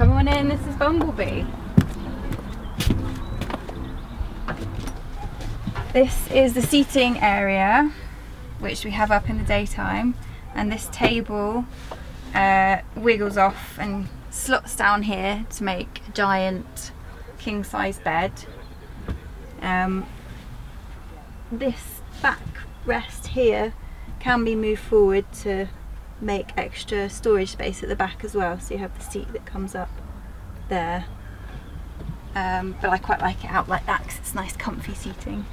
Come on in, this is Bumblebee. This is the seating area, which we have up in the daytime, and this table wiggles off and slots down here to make a giant king-size bed. This back rest here can be moved forward to make extra storage space at the back as well, so you have the seat that comes up there, but I quite like it out like that because it's nice comfy seating.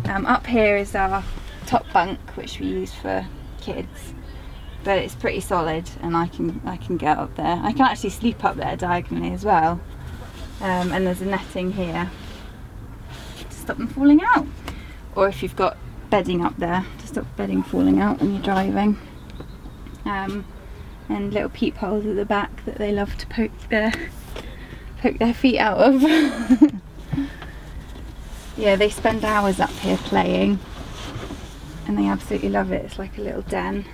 Up here is our top bunk, which we use for kids, but it's pretty solid and I can get up there. I can actually sleep up there diagonally as well, and there's a netting here to stop them falling out, or if you've got bedding up there to stop bedding falling out when you're driving. And little peepholes at the back that they love to poke their feet out of. Yeah, they spend hours up here playing and they absolutely love it. It's like a little den.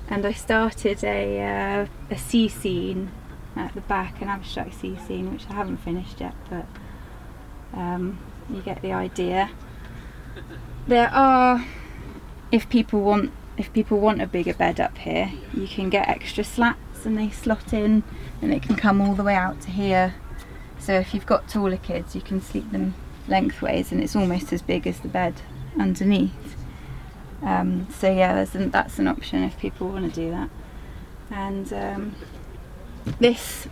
And I started a sea scene at the back, an abstract sea scene, which I haven't finished yet, but you get the idea. There are, if people want a bigger bed up here, you can get extra slats and they slot in and it can come all the way out to here. So if you've got taller kids, you can sleep them lengthways and it's almost as big as the bed underneath. So yeah, that's an option if people want to do that. And this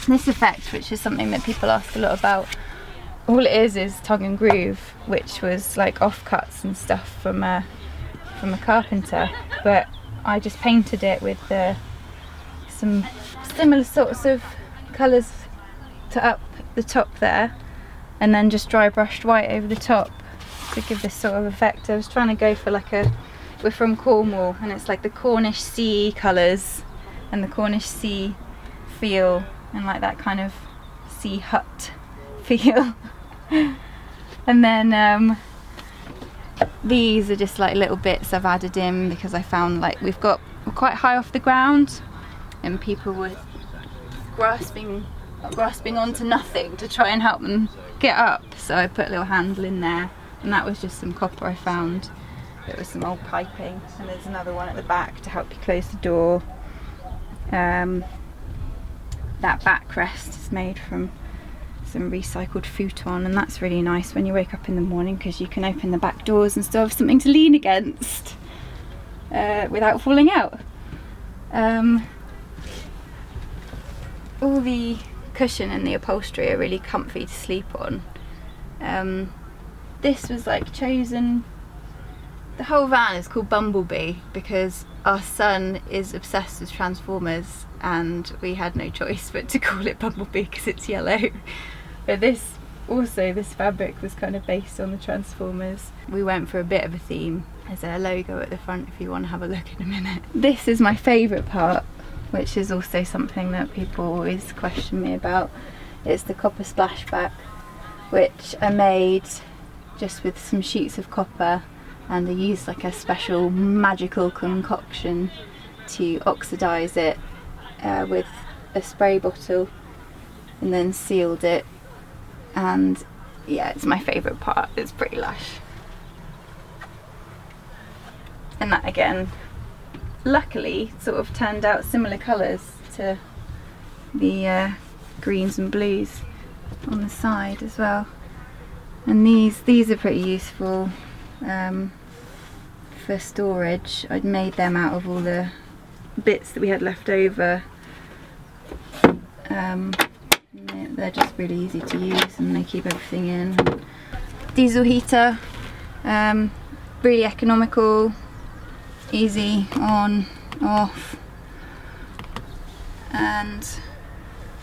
effect, which is something that people ask a lot about, all it is tug and groove, which was like offcuts and stuff from a carpenter, but I just painted it with some similar sorts of colours to up the top there, and then just dry brushed white over the top to give this sort of effect. I was trying to go for we're from Cornwall and it's like the Cornish sea colours and the Cornish sea feel and like that kind of sea hut feel. And then these are just like little bits I've added in because I found like we're quite high off the ground and people were grasping onto nothing to try and help them get up, so I put a little handle in there, and that was just some copper I found. It was some old piping, and there's another one at the back to help you close the door. That backrest is made from some recycled futon, and that's really nice when you wake up in the morning because you can open the back doors and still have something to lean against without falling out. All the cushion and the upholstery are really comfy to sleep on. This was like chosen, the whole van is called Bumblebee because our son is obsessed with Transformers and we had no choice but to call it Bumblebee because it's yellow. But this fabric was kind of based on the Transformers. We went for a bit of a theme. There's a logo at the front if you want to have a look in a minute. This is my favourite part, which is also something that people always question me about. It's the copper splashback, which I made just with some sheets of copper, and I used like a special magical concoction to oxidise it with a spray bottle and then sealed it. And yeah, it's my favourite part. It's pretty lush. And that again, luckily, sort of turned out similar colours to the greens and blues on the side as well. And these are pretty useful for storage. I'd made them out of all the bits that we had left over. They're just really easy to use and they keep everything in. Diesel heater, really economical, easy on, off, and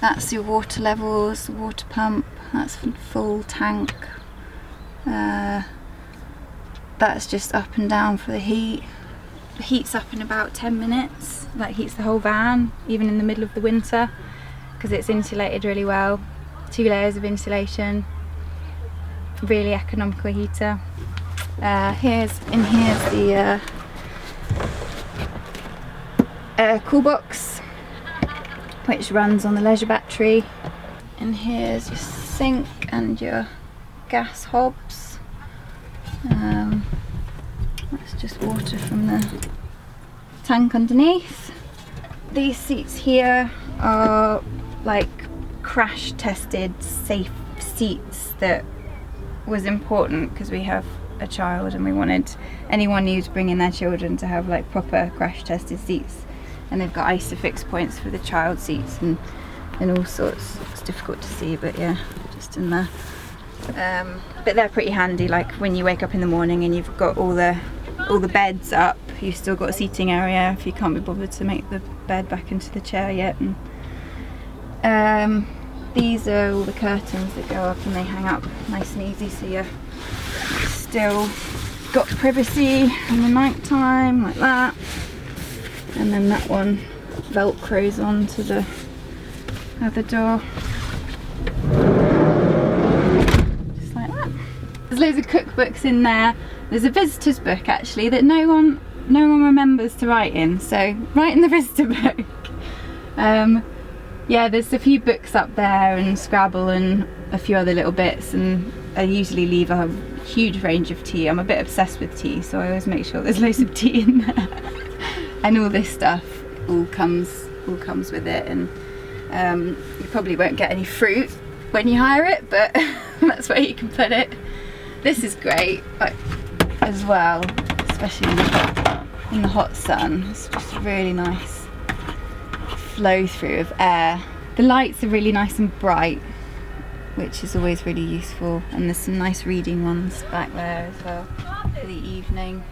that's your water levels, water pump, that's full tank. That's just up and down for the heat. The heat's up in about 10 minutes, that heats the whole van, even in the middle of the winter, because it's insulated really well. 2 layers of insulation, really economical heater. Here's the cool box, which runs on the leisure battery. And here's your sink and your gas hobs. That's just water from the tank underneath. These seats here are like crash tested safe seats that was important because we have a child and we wanted anyone new to bring in their children to have like proper crash tested seats. And they've got ISOFIX points for the child seats and all sorts. It's difficult to see, but yeah, just in there. But they're pretty handy, like when you wake up in the morning and you've got all the beds up, you've still got a seating area if you can't be bothered to make the bed back into the chair yet. And these are all the curtains that go up and they hang up nice and easy, so you're still got privacy in the night time, like that. And then that one velcros onto the other door, just like that. There's loads of cookbooks in there. There's a visitor's book actually that no one remembers to write in, so write in the visitor book. Yeah, there's a few books up there and Scrabble and a few other little bits, and I usually leave a huge range of tea. I'm a bit obsessed with tea, so I always make sure there's loads of tea in there. And all this stuff all comes with it. And you probably won't get any fruit when you hire it, but that's where you can put it. This is great, like, as well, especially in the hot sun. It's just a really nice flow through of air. The lights are really nice and bright, which is always really useful, and there's some nice reading ones back there as well for the evening.